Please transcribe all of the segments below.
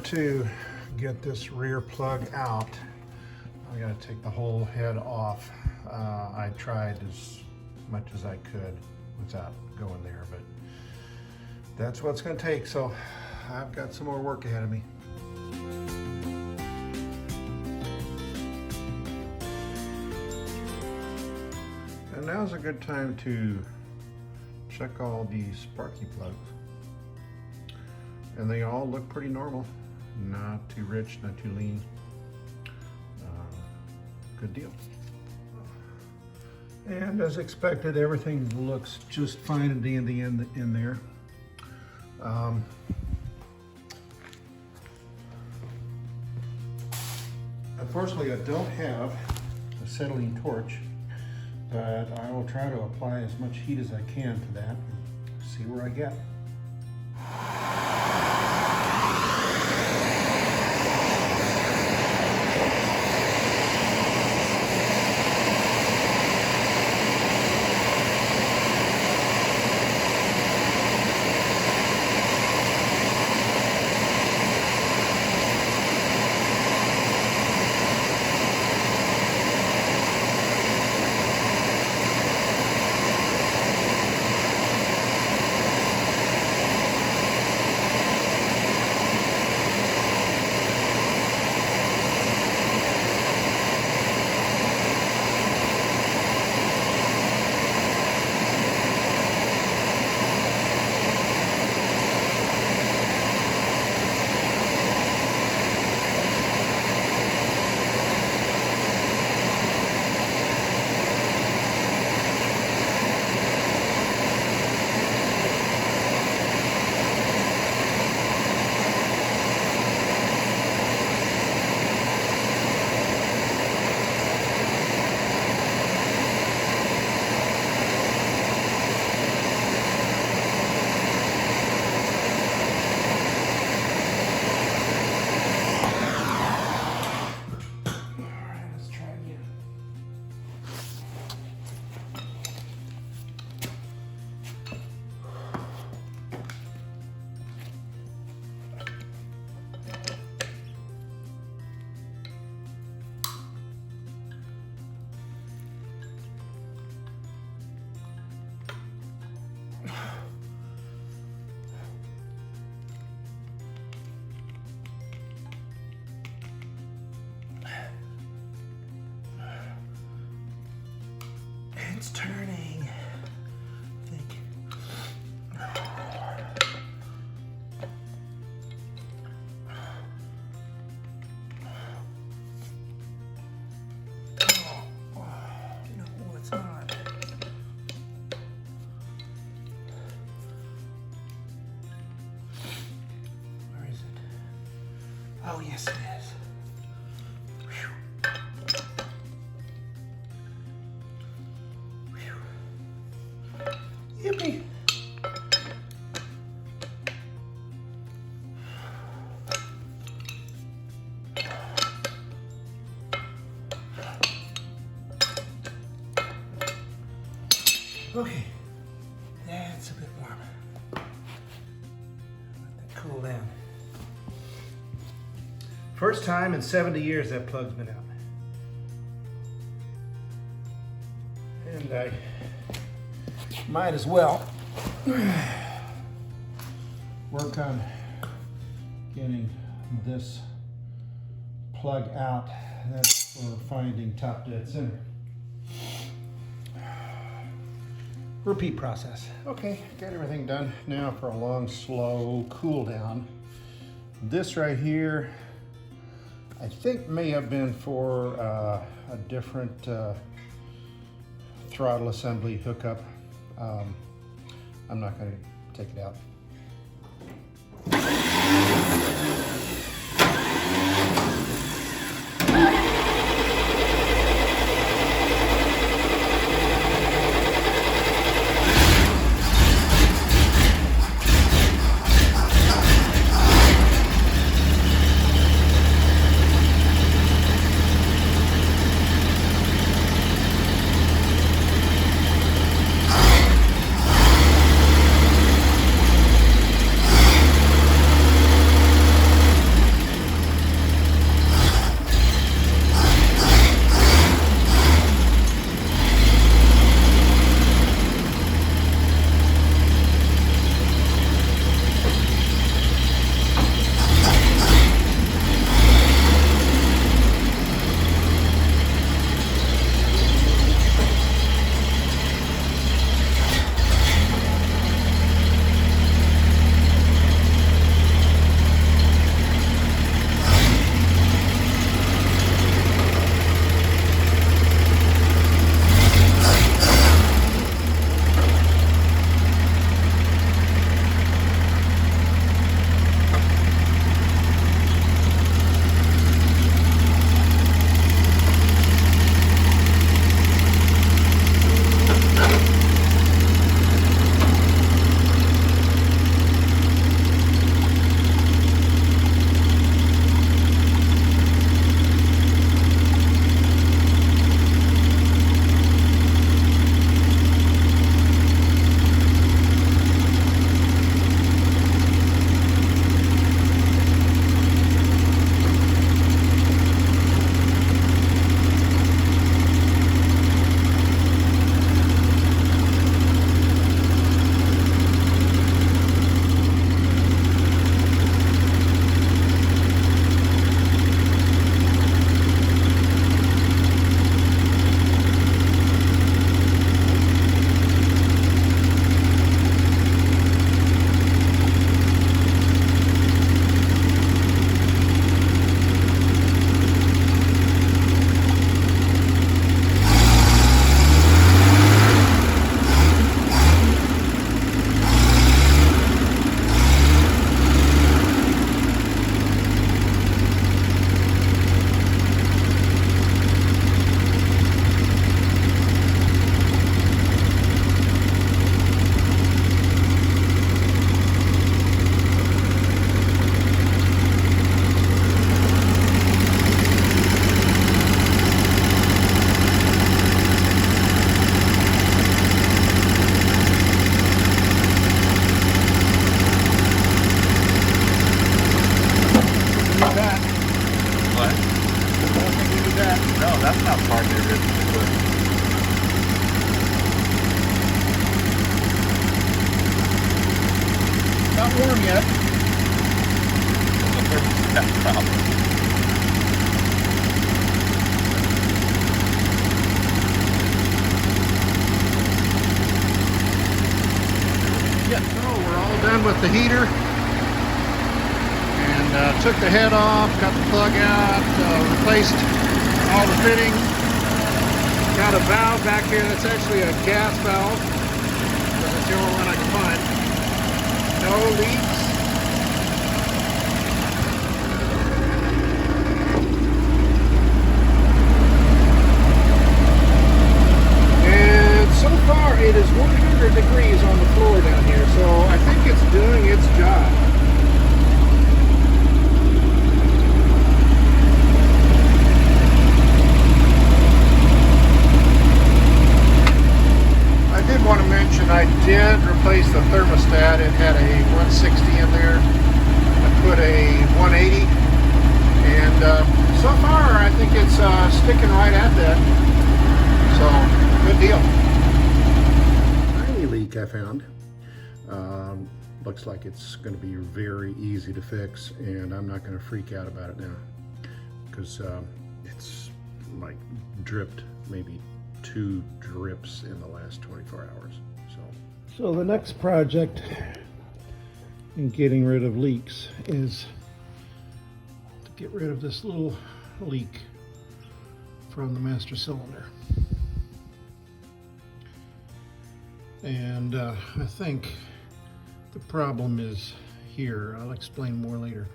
to get this rear plug out, I gotta take the whole head off. I tried as much as I could without going there, but that's what it's gonna take. So I've got some more work ahead of me. And now's a good time to check all these sparky plugs. And they all look pretty normal. Not too rich, not too lean. Good deal. And as expected, everything looks just fine and dandy in there. Unfortunately, I don't have a acetylene torch, but I will try to apply as much heat as I can to that and see where I get. It's turning, I think. No, it's not. Where is it? Oh, yes, it is. Yippee! Okay, that's a bit warm. Let that cool down. First time in 70 years that plug's been out. And I might as well work on getting this plug out. That's for finding top dead center. Repeat process. Okay, got everything done. Now for a long, slow cool down. This right here, I think may have been for a different throttle assembly hookup. I'm not going to take it out. not warm yet. The thermostat problem. So we're all done with the heater, and took the head off, got the plug out, replaced all the fitting. Got a valve back here that's actually a gas valve, because it's the only one I can find. No leaks. And so far it is 100 degrees on the floor down here, so I think it's doing its job. I did want to mention I did replace the thermostat. It had a 160 in there. I put a 180, and so far I think it's sticking right at that. So good deal. Tiny leak I found. Looks like it's going to be very easy to fix, and I'm not going to freak out about it now, because it's like dripped maybe 2 drips in the last 24 hours. So the next project in getting rid of leaks is to get rid of this little leak from the master cylinder. And I think the problem is here. I'll explain more later.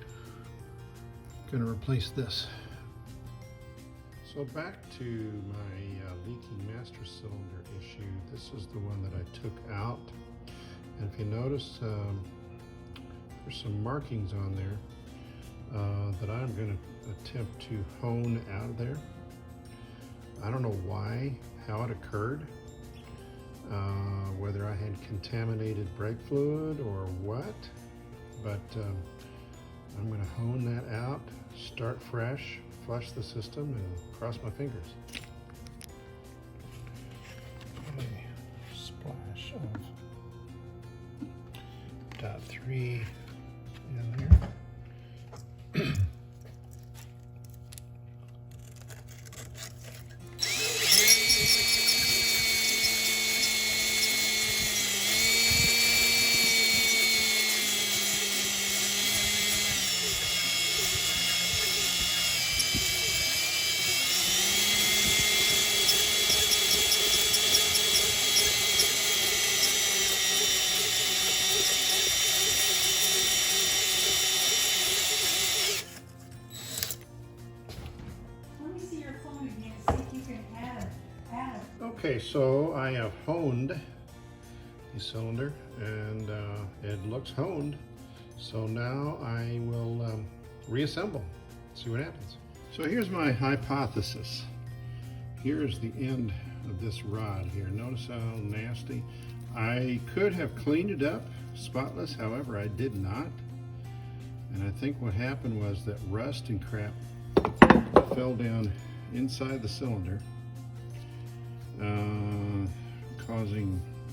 Going to replace this. So back to my leaking master cylinder issue. This is the one that I took out. And if you notice, there's some markings on there that I'm going to attempt to hone out of there. I don't know why, how it occurred. Whether I had contaminated brake fluid or what, but I'm going to hone that out, start fresh, flush the system, and cross my fingers. A splash of .3 in there. Okay, so I have honed the cylinder, and it looks honed. So now I will reassemble, see what happens. So here's my hypothesis. Here's the end of this rod here. Notice how nasty. I could have cleaned it up spotless, however I did not. And I think what happened was that rust and crap fell down inside the cylinder,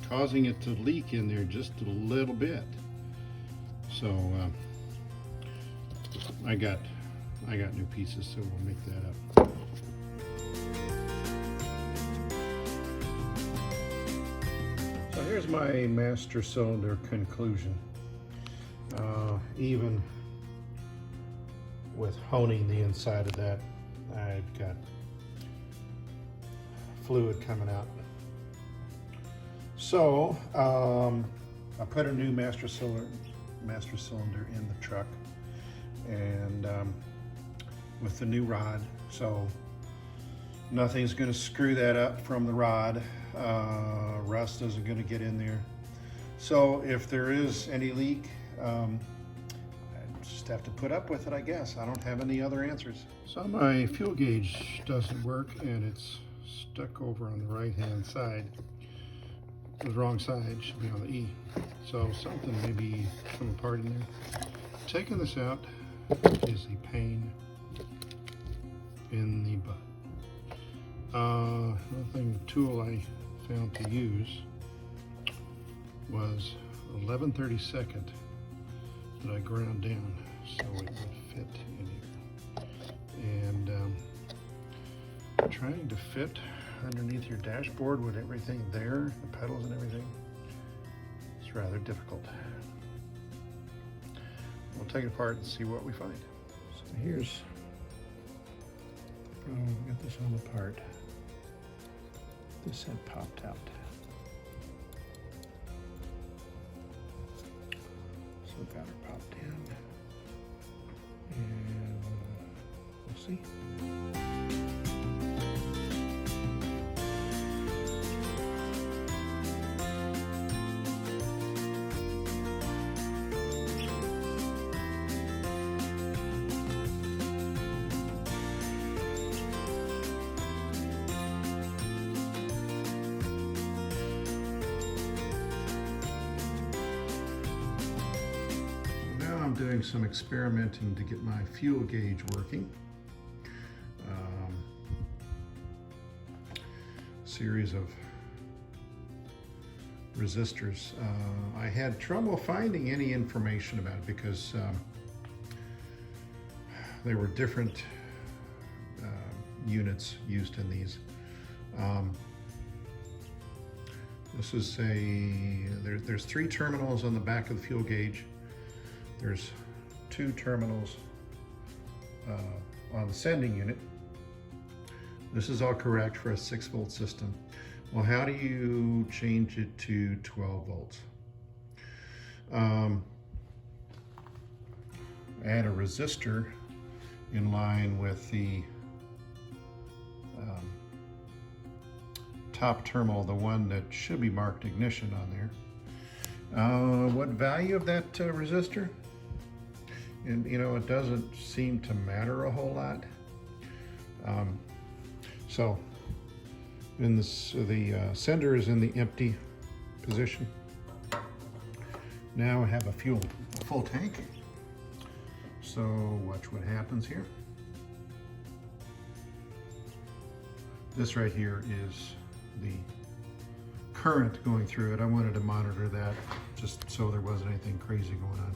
causing it to leak in there just a little bit. So I got new pieces, so we'll make that up. So here's my master cylinder conclusion. Even with honing the inside of that, I've got fluid coming out. So I put a new master cylinder in the truck, and with the new rod, so nothing's going to screw that up from the rod. Rust isn't going to get in there. So if there is any leak, I just have to put up with it, I guess. I don't have any other answers. So my fuel gauge doesn't work, and it's stuck over on the right hand side. The wrong side, should be on the E. So something may be come apart in there. Taking this out is a pain in the butt. Another tool I found to use was 11/32 that I ground down so it would fit in here. And trying to fit underneath your dashboard with everything there, the pedals and everything, it's rather difficult. We'll take it apart and see what we find. So here's, get this on the part. This had popped out. So got her popped in, and we'll see. I'm doing some experimenting to get my fuel gauge working. Series of resistors. I had trouble finding any information about it because there were different units used in these. This is there's 3 terminals on the back of the fuel gauge. There's 2 terminals on the sending unit. This is all correct for a 6-volt system. Well, how do you change it to 12 volts? Add a resistor in line with the top terminal, the one that should be marked ignition on there. What value of that resistor? And you know, it doesn't seem to matter a whole lot. So in this, the sender is in the empty position. Now I have a full tank. So watch what happens here. This right here is the current going through it. I wanted to monitor that just so there wasn't anything crazy going on.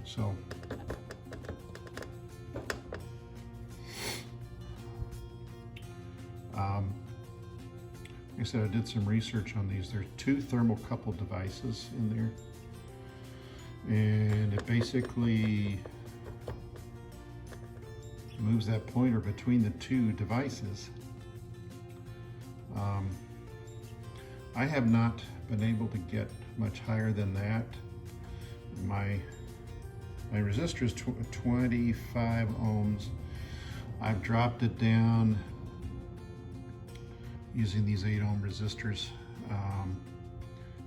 So like I said, I did some research on these. There's 2 thermocouple devices in there, and it basically moves that pointer between the 2 devices. I have not been able to get much higher than that. My resistor is 25 ohms. I've dropped it down using these 8 ohm resistors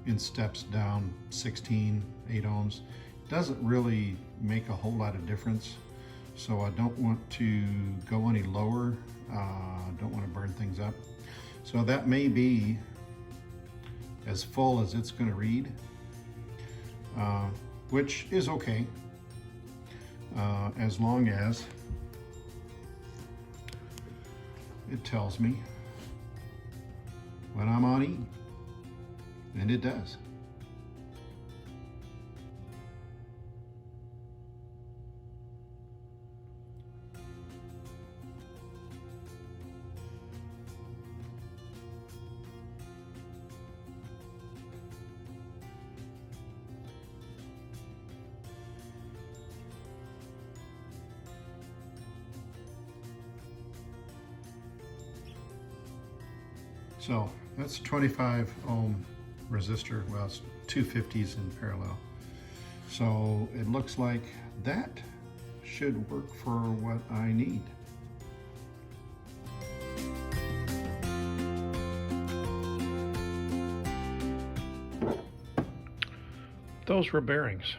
in steps down 16, 8 ohms. Doesn't really make a whole lot of difference. So I don't want to go any lower. Don't want to burn things up. So that may be as full as it's going to read, which is okay. As long as it tells me when I'm on E, and it does. So that's 25 ohm resistor. Well, it's 250s in parallel. So it looks like that should work for what I need. Those were bearings.